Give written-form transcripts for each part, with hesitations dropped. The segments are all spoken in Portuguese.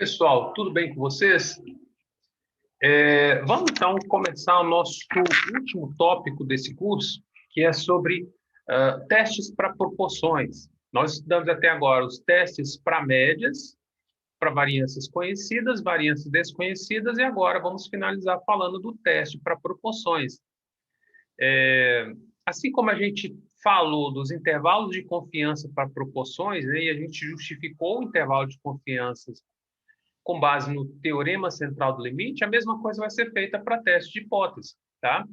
Pessoal, tudo bem com vocês? Vamos então começar o nosso último tópico desse curso, que é sobre testes para proporções. Nós estudamos até agora os testes para médias, para variâncias conhecidas, variâncias desconhecidas, e agora vamos finalizar falando do teste para proporções. Assim como a gente falou dos intervalos de confiança para proporções, né, e a gente justificou o intervalo de confiança com base no teorema central do limite, a mesma coisa vai ser feita para teste de hipótese, tá?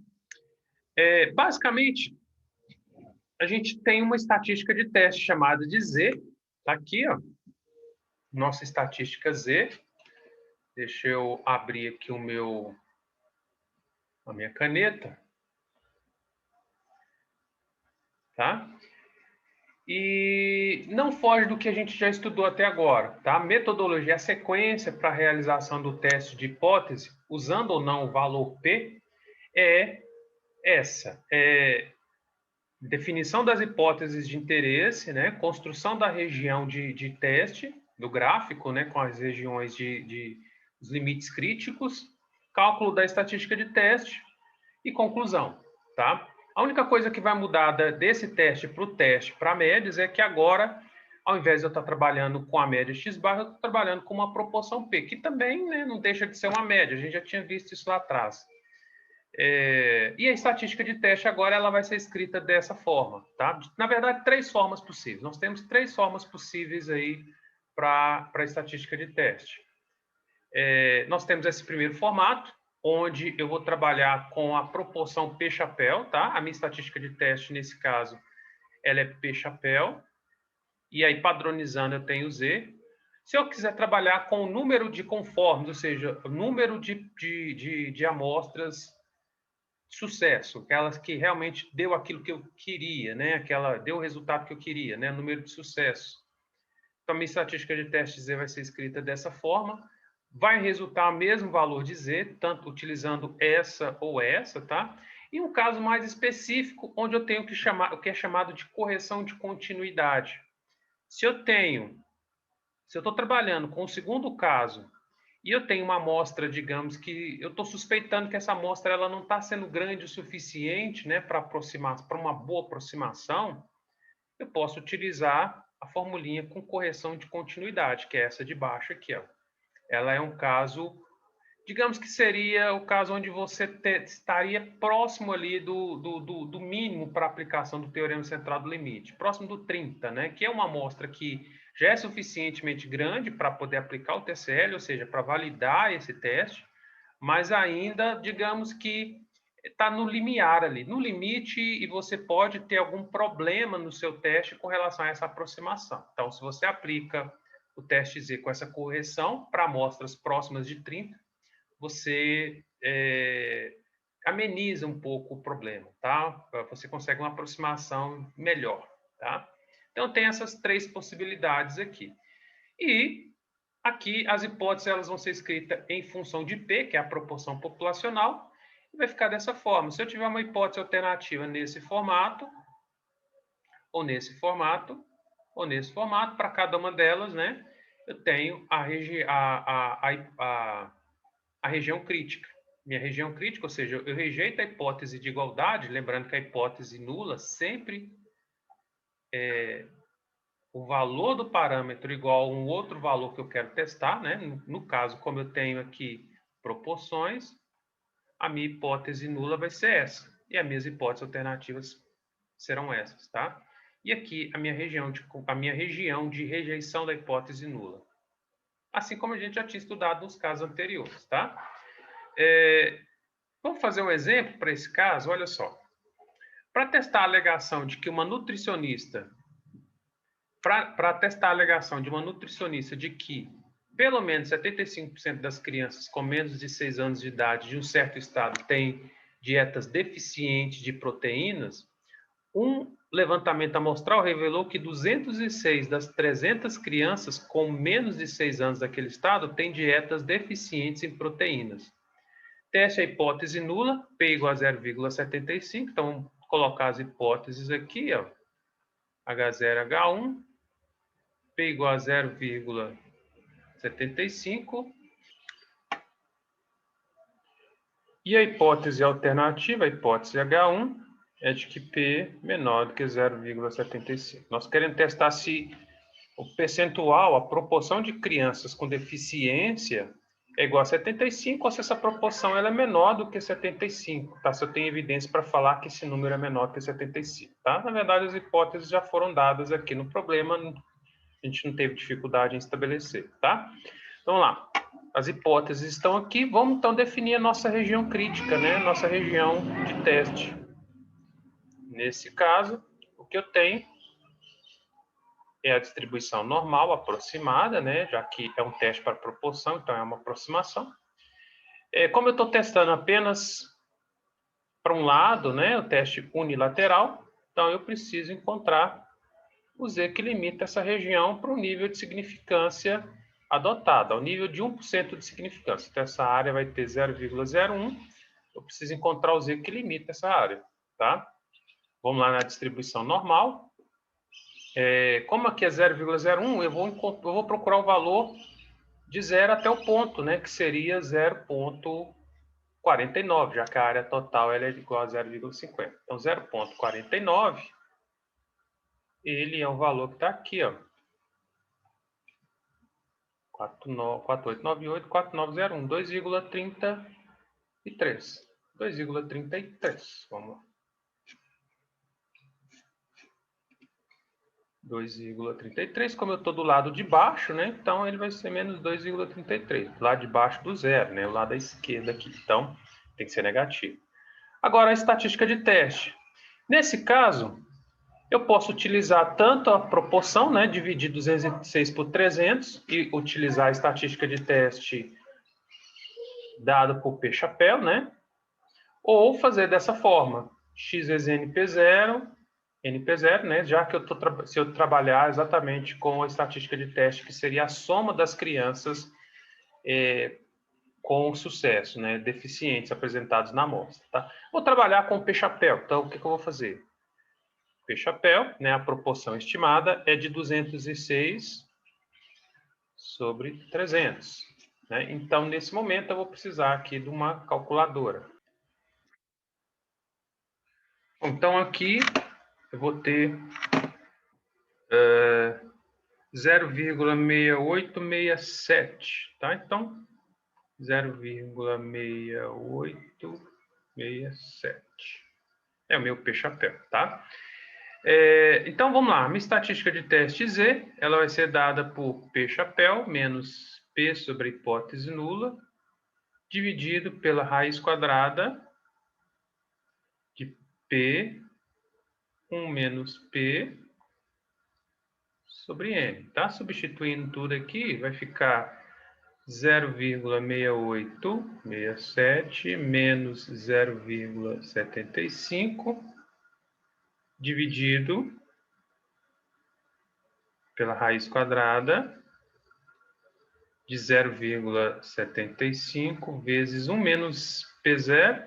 Basicamente, a gente tem uma estatística de teste chamada de Z, tá aqui, ó, nossa estatística Z. Deixa eu abrir aqui a minha caneta, tá? E não foge do que a gente já estudou até agora, tá? A metodologia, a sequência para a realização do teste de hipótese, usando ou não o valor P, é essa. Definição das hipóteses de interesse, né? Construção da região de teste, do gráfico, né? Com as regiões os limites críticos, cálculo da estatística de teste e conclusão, tá? A única coisa que vai mudar desse teste para o teste para médias é que agora, ao invés de eu estar trabalhando com a média x-bar, eu estou trabalhando com uma proporção P, que também, né, não deixa de ser uma média, a gente já tinha visto isso lá atrás. E a estatística de teste agora ela vai ser escrita dessa forma, tá? Na verdade, três formas possíveis. Nós temos três formas possíveis aí para a estatística de teste. Nós temos esse primeiro formato, onde eu vou trabalhar com a proporção P-chapéu, tá? A minha estatística de teste, nesse caso, ela é P-chapéu. E aí, padronizando, eu tenho Z. Se eu quiser trabalhar com o número de conformes, ou seja, o número de amostras sucesso, aquelas que realmente deu aquilo que eu queria, né? Aquela deu o resultado que eu queria, né? Número de sucesso. Então, a minha estatística de teste Z vai ser escrita dessa forma. Vai resultar o mesmo valor de Z, tanto utilizando essa ou essa, tá? E um caso mais específico, onde eu tenho que chamar, o que é chamado de correção de continuidade. Se eu estou trabalhando com o segundo caso, e eu tenho uma amostra, digamos que eu estou suspeitando que essa amostra ela não está sendo grande o suficiente, né, para uma boa aproximação, eu posso utilizar a formulinha com correção de continuidade, que é essa de baixo aqui, ó. Ela é um caso, digamos que seria o caso onde você estaria próximo ali do mínimo para aplicação do teorema central do limite, próximo do 30, né, que é uma amostra que já é suficientemente grande para poder aplicar o TCL, ou seja, para validar esse teste, mas ainda, digamos que está no limiar ali, no limite, e você pode ter algum problema no seu teste com relação a essa aproximação. Então, se você aplica o teste Z com essa correção para amostras próximas de 30, você ameniza um pouco o problema, tá? Você consegue uma aproximação melhor, tá? Então, tem essas três possibilidades aqui. E aqui as hipóteses elas vão ser escritas em função de P, que é a proporção populacional, e vai ficar dessa forma. Se eu tiver uma hipótese alternativa nesse formato, ou nesse formato, ou nesse formato, para cada uma delas, né, eu tenho a região crítica. Minha região crítica, ou seja, eu rejeito a hipótese de igualdade, lembrando que a hipótese nula sempre o valor do parâmetro igual a um outro valor que eu quero testar, né? No caso, como eu tenho aqui proporções, a minha hipótese nula vai ser essa. E as minhas hipóteses alternativas serão essas, tá? E aqui a minha região de rejeição da hipótese nula. Assim como a gente já tinha estudado nos casos anteriores, tá? Vamos fazer um exemplo para esse caso? Olha só. Para testar a alegação de que uma nutricionista para testar a alegação de uma nutricionista de que pelo menos 75% das crianças com menos de 6 anos de idade de um certo estado têm dietas deficientes de proteínas, um levantamento amostral revelou que 206 das 300 crianças com menos de 6 anos daquele estado têm dietas deficientes em proteínas. Teste a hipótese nula, P igual a 0,75, então vamos colocar as hipóteses aqui, ó, H0, H1, P igual a 0,75 75. E a hipótese alternativa, a hipótese H1, é de que P menor do que 0,75. Nós queremos testar se o percentual, a proporção de crianças com deficiência é igual a 75 ou se essa proporção ela é menor do que 75, tá? Se eu tenho evidência para falar que esse número é menor que 75, tá? Na verdade, as hipóteses já foram dadas aqui no problema, a gente não teve dificuldade em estabelecer, tá? Então, vamos lá. As hipóteses estão aqui. Vamos, então, definir a nossa região crítica, né? Nossa região de teste. Nesse caso, o que eu tenho é a distribuição normal aproximada, né? Já que é um teste para proporção, então é uma aproximação. Como eu estou testando apenas para um lado, né? O teste unilateral, então eu preciso encontrar o Z que limita essa região para o nível de significância adotado, ao nível de 1% de significância. Então, essa área vai ter 0,01. Eu preciso encontrar o Z que limita essa área, tá? Vamos lá na distribuição normal. Como aqui é 0,01, eu vou procurar o valor de 0 até o ponto, né? Que seria 0,49, já que a área total ela é igual a 0,50. Então, 0,49, ele é o valor que está aqui, ó. 4898, 4901, 2,33. 2,33, vamos lá. 2,33, como eu estou do lado de baixo, né? Então, ele vai ser menos 2,33, do lado de baixo do zero, né? O lado da esquerda aqui. Então, tem que ser negativo. Agora, a estatística de teste. Nesse caso, eu posso utilizar tanto a proporção, né? Dividir 206 por 300 e utilizar a estatística de teste dada por P chapéu, né? Ou fazer dessa forma, x vezes NP0, né? Já que se eu trabalhar exatamente com a estatística de teste, que seria a soma das crianças com sucesso, né? Deficientes apresentados na amostra, tá? Vou trabalhar com P chapéu, então o que eu vou fazer? P chapéu, né? A proporção estimada é de 206 sobre 300, né? Então, nesse momento, eu vou precisar aqui de uma calculadora. Então, aqui eu vou ter 0,6867, tá? Então, 0,6867 é o meu P chapéu, tá? Então, vamos lá. Minha estatística de teste Z, ela vai ser dada por P chapéu menos P sobre a hipótese nula, dividido pela raiz quadrada de P 1 menos P sobre N, tá? Substituindo tudo aqui, vai ficar 0,6867 menos 0,75 dividido pela raiz quadrada de 0,75 vezes 1 menos P0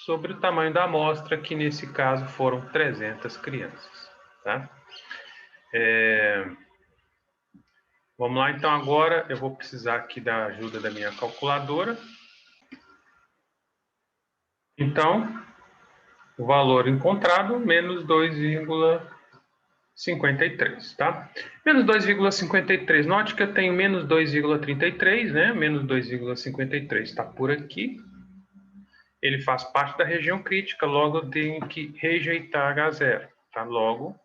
sobre o tamanho da amostra, que nesse caso foram 300 crianças, tá? Vamos lá, então agora eu vou precisar aqui da ajuda da minha calculadora. Então, o valor encontrado, menos 2,53, tá? Menos 2,53, note que eu tenho menos 2,33, né? Menos 2,53 está por aqui. Ele faz parte da região crítica, logo eu tenho que rejeitar H0, tá? Logo,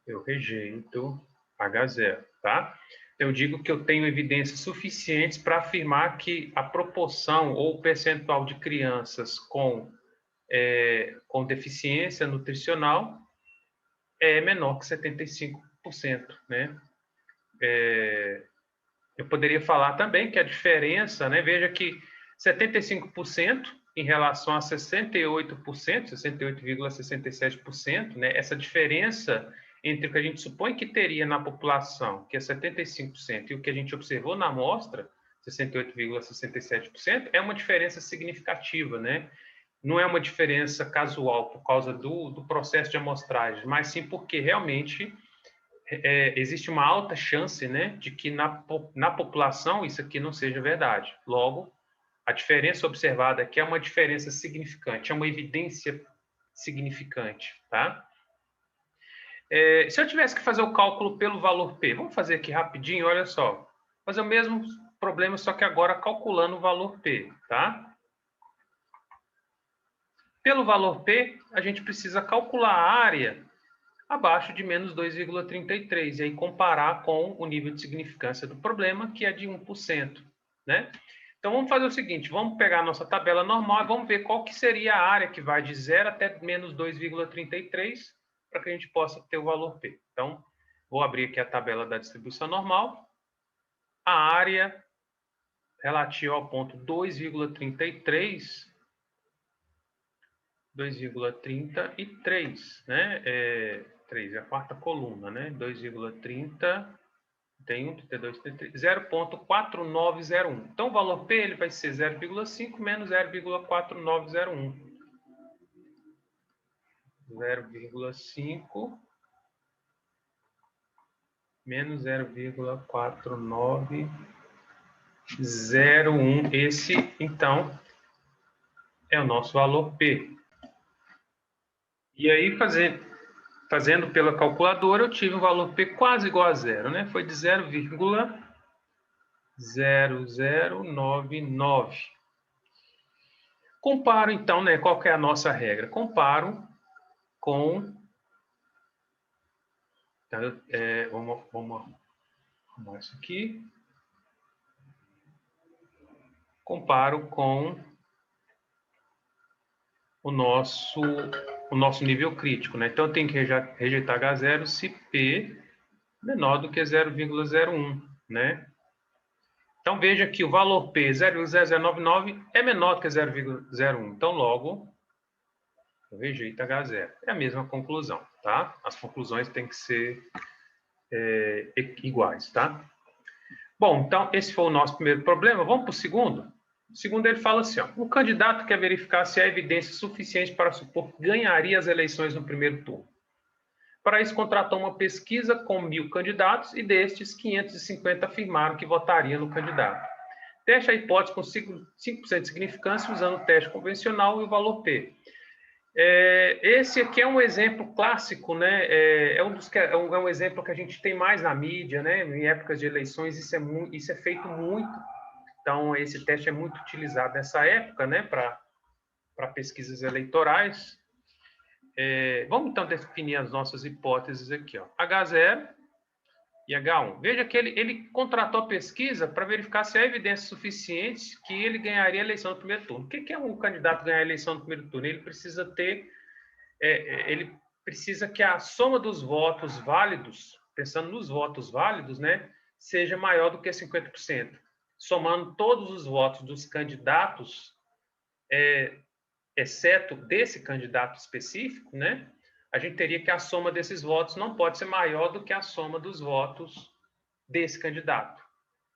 eu rejeito H0, tá? Eu digo que eu tenho evidências suficientes para afirmar que a proporção ou percentual de crianças com deficiência nutricional é menor que 75%, né? Eu poderia falar também que a diferença, né? Veja que 75% em relação a 68%, 68,67%, né? Essa diferença entre o que a gente supõe que teria na população, que é 75%, e o que a gente observou na amostra, 68,67%, é uma diferença significativa, né? Não é uma diferença casual por causa do processo de amostragem, mas sim porque realmente existe uma alta chance, né, de que na população isso aqui não seja verdade. Logo, a diferença observada aqui é uma diferença significante, é uma evidência significante, tá? Se eu tivesse que fazer o cálculo pelo valor P, vamos fazer aqui rapidinho, olha só. Fazer o mesmo problema, só que agora calculando o valor P, tá? Pelo valor P, a gente precisa calcular a área abaixo de menos 2,33, e aí comparar com o nível de significância do problema, que é de 1%, né? Então, vamos fazer o seguinte, vamos pegar a nossa tabela normal e vamos ver qual que seria a área que vai de 0 até menos 2,33, para que a gente possa ter o valor P. Então, vou abrir aqui a tabela da distribuição normal. A área relativa ao ponto 2,33, né? 3 é a quarta coluna, né? 2,30, 31, 32, 33, 0,4901. Então, o valor P ele vai ser 0,5 menos 0,4901. 0,5 menos 0,4901. Esse, então, é o nosso valor P. E aí, fazendo pela calculadora, eu tive um valor P quase igual a zero, né? Foi de 0,0099. Comparo, então, né? Qual que é a nossa regra? Comparo com... vamos arrumar isso aqui. Comparo com o nosso nível crítico, né? Então, eu tenho que rejeitar H0 se P menor do que 0,01, né? Então, veja que o valor P, 0,0099, é menor do que 0,01. Então, logo, eu rejeito H0. É a mesma conclusão, tá? As conclusões têm que ser iguais, tá? Bom, então, esse foi o nosso primeiro problema. Vamos para o segundo? O segundo, ele fala assim, ó, o candidato quer verificar se há evidência suficiente para supor que ganharia as eleições no primeiro turno. Para isso, contratou uma pesquisa com 1.000 candidatos e destes, 550 afirmaram que votariam no candidato. Teste a hipótese com 5% de significância usando o teste convencional e o valor P. Esse aqui é um exemplo clássico, né? É um exemplo que a gente tem mais na mídia, né? Em épocas de eleições, isso é feito muito. Então, esse teste é muito utilizado nessa época, né? Para pesquisas eleitorais. Vamos, então, definir as nossas hipóteses aqui, ó. H0 e H1. Veja que ele contratou a pesquisa para verificar se há evidência suficiente que ele ganharia a eleição no primeiro turno. O que é um candidato ganhar a eleição no primeiro turno? Ele precisa que a soma dos votos válidos, pensando nos votos válidos, né, seja maior do que 50%. Somando todos os votos dos candidatos, exceto desse candidato específico, né, a gente teria que a soma desses votos não pode ser maior do que a soma dos votos desse candidato,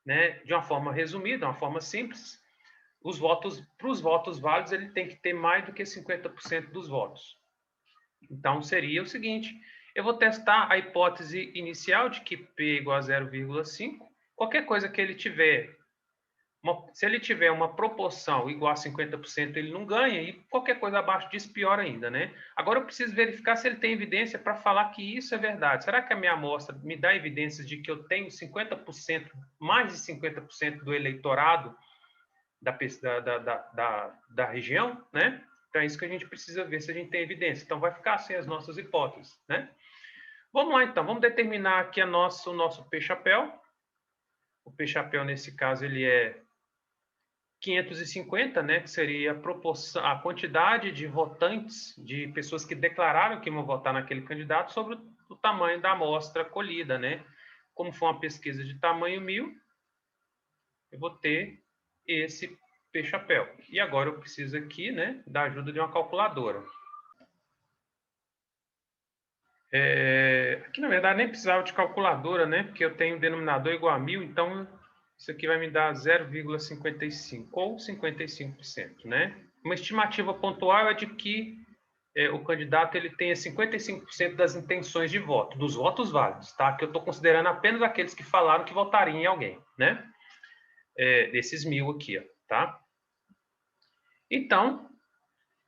né? De uma forma resumida, uma forma simples, para os votos válidos, ele tem que ter mais do que 50% dos votos. Então, seria o seguinte, eu vou testar a hipótese inicial de que P igual a 0,5, qualquer coisa que ele tiver, se ele tiver uma proporção igual a 50%, ele não ganha, e qualquer coisa abaixo disso, pior ainda, né? Agora, eu preciso verificar se ele tem evidência para falar que isso é verdade. Será que a minha amostra me dá evidências de que eu tenho 50%, mais de 50% do eleitorado da região, né? Então, é isso que a gente precisa ver se a gente tem evidência. Então, vai ficar assim as nossas hipóteses, né? Vamos lá, então. Vamos determinar aqui o nosso P-chapéu. O P-chapéu, nesse caso, ele é 550, né, que seria a quantidade de votantes, de pessoas que declararam que vão votar naquele candidato sobre o tamanho da amostra colhida, né? Como foi uma pesquisa de tamanho 1000, eu vou ter esse P-chapéu. E agora eu preciso aqui, né, da ajuda de uma calculadora. Aqui, na verdade, nem precisava de calculadora, né, porque eu tenho um denominador igual a 1000, então isso aqui vai me dar 0,55 ou 55%, né? Uma estimativa pontual é de que o candidato ele tenha 55% das intenções de voto, dos votos válidos, tá? Que eu estou considerando apenas aqueles que falaram que votariam em alguém, né? Desses 1.000 aqui, ó, tá? Então,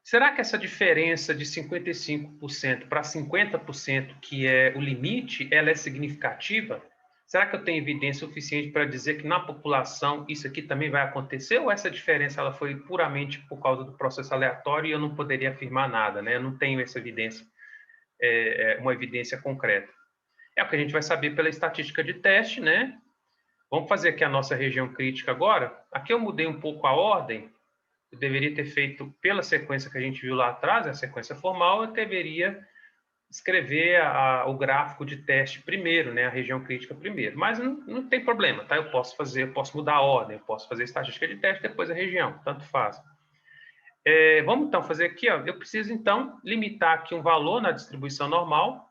será que essa diferença de 55% para 50%, que é o limite, ela é significativa? Será que eu tenho evidência suficiente para dizer que na população isso aqui também vai acontecer? Ou essa diferença ela foi puramente por causa do processo aleatório e eu não poderia afirmar nada, né? Eu não tenho essa evidência, uma evidência concreta. É o que a gente vai saber pela estatística de teste, né? Vamos fazer aqui a nossa região crítica agora. Aqui eu mudei um pouco a ordem. Eu deveria ter feito pela sequência que a gente viu lá atrás, a sequência formal, eu deveria escrever o gráfico de teste primeiro, né, a região crítica primeiro. Mas não tem problema, tá? Eu posso mudar a ordem, eu posso fazer a estatística de teste, depois a região, tanto faz. Vamos então fazer aqui, ó, eu preciso então limitar aqui um valor na distribuição normal,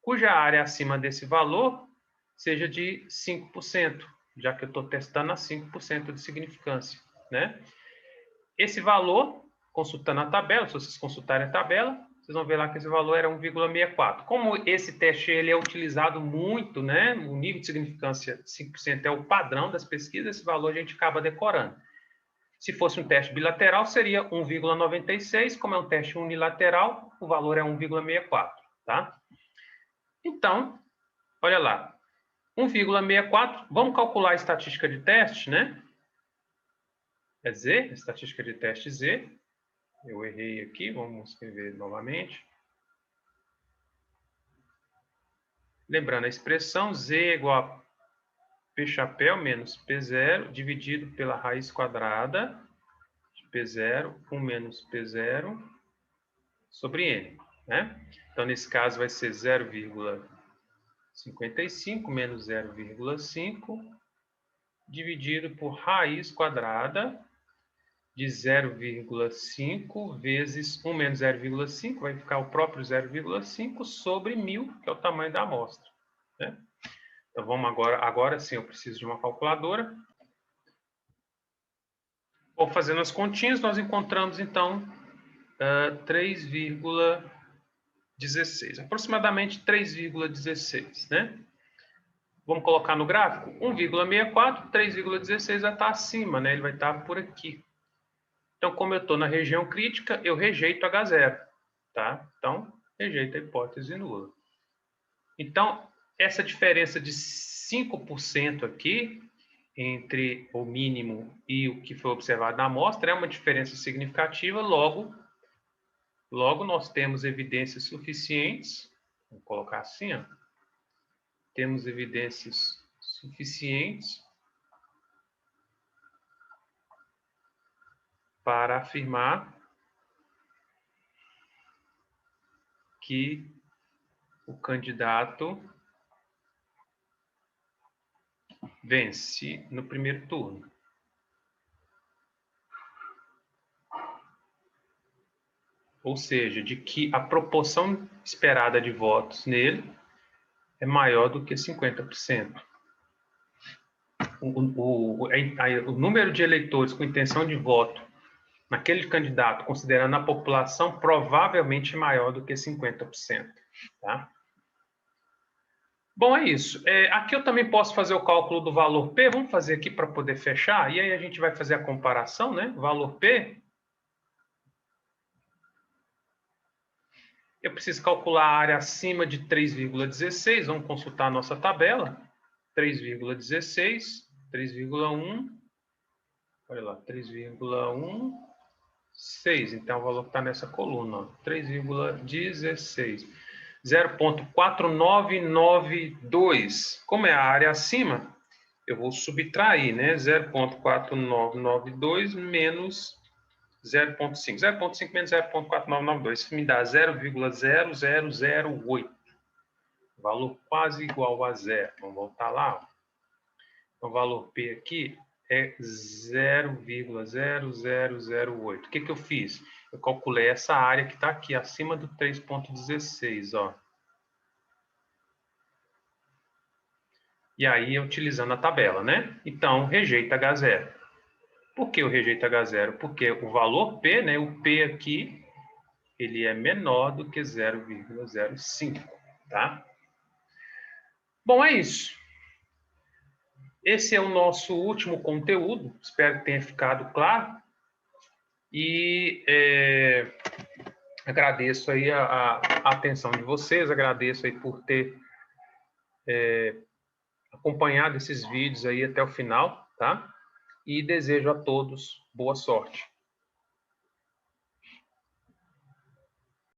cuja área acima desse valor seja de 5%, já que eu estou testando a 5% de significância, né? Esse valor, consultando a tabela, se vocês consultarem a tabela, vocês vão ver lá que esse valor era 1,64. Como esse teste ele é utilizado muito, né? O nível de significância 5% é o padrão das pesquisas, esse valor a gente acaba decorando. Se fosse um teste bilateral, seria 1,96. Como é um teste unilateral, o valor é 1,64, tá? Então, olha lá. 1,64, vamos calcular a estatística de teste, né? É Z, estatística de teste Z. Eu errei aqui, vamos escrever novamente. Lembrando, a expressão Z é igual a P chapéu menos P0 dividido pela raiz quadrada de P0, 1 menos P0 sobre N, né? Então, nesse caso, vai ser 0,55 menos 0,5 dividido por raiz quadrada de 0,5 vezes 1 menos 0,5, vai ficar o próprio 0,5 sobre 1.000, que é o tamanho da amostra, né? Então, vamos agora sim, eu preciso de uma calculadora. Vou fazendo as continhas, nós encontramos, então, 3,16, aproximadamente 3,16, né? Vamos colocar no gráfico? 1,64, 3,16 vai estar acima, né? Ele vai estar por aqui. Então, como eu estou na região crítica, eu rejeito H0, tá? Então, rejeito a hipótese nula. Então, essa diferença de 5% aqui, entre o mínimo e o que foi observado na amostra, é uma diferença significativa, logo nós temos evidências suficientes, vou colocar assim, ó, temos evidências suficientes para afirmar que o candidato vence no primeiro turno. Ou seja, de que a proporção esperada de votos nele é maior do que 50%. O número de eleitores com intenção de voto naquele candidato, considerando a população, provavelmente é maior do que 50%. Tá? Bom, é isso. Aqui eu também posso fazer o cálculo do valor P. Vamos fazer aqui para poder fechar. E aí a gente vai fazer a comparação, né? Valor P. Eu preciso calcular a área acima de 3,16. Vamos consultar a nossa tabela. 3,16, 3,1. Olha lá, 3,16. Então, o valor que está nessa coluna, 3,16. 0,4992. Como é a área acima, eu vou subtrair, né? 0,4992 menos 0,5. 0,5 menos 0,4992. Isso me dá 0,0008. Valor quase igual a zero. Vamos voltar lá. O valor P aqui é 0,0008. O que eu fiz? Eu calculei essa área que está aqui, acima do 3,16, ó. E aí, utilizando a tabela, né? Então, rejeita H0. Por que eu rejeito H0? Porque o valor P, né? O P aqui ele é menor do que 0,05, tá? Bom, é isso. Esse é o nosso último conteúdo, espero que tenha ficado claro. E agradeço aí a atenção de vocês, agradeço aí por ter acompanhado esses vídeos aí até o final, tá? E desejo a todos boa sorte.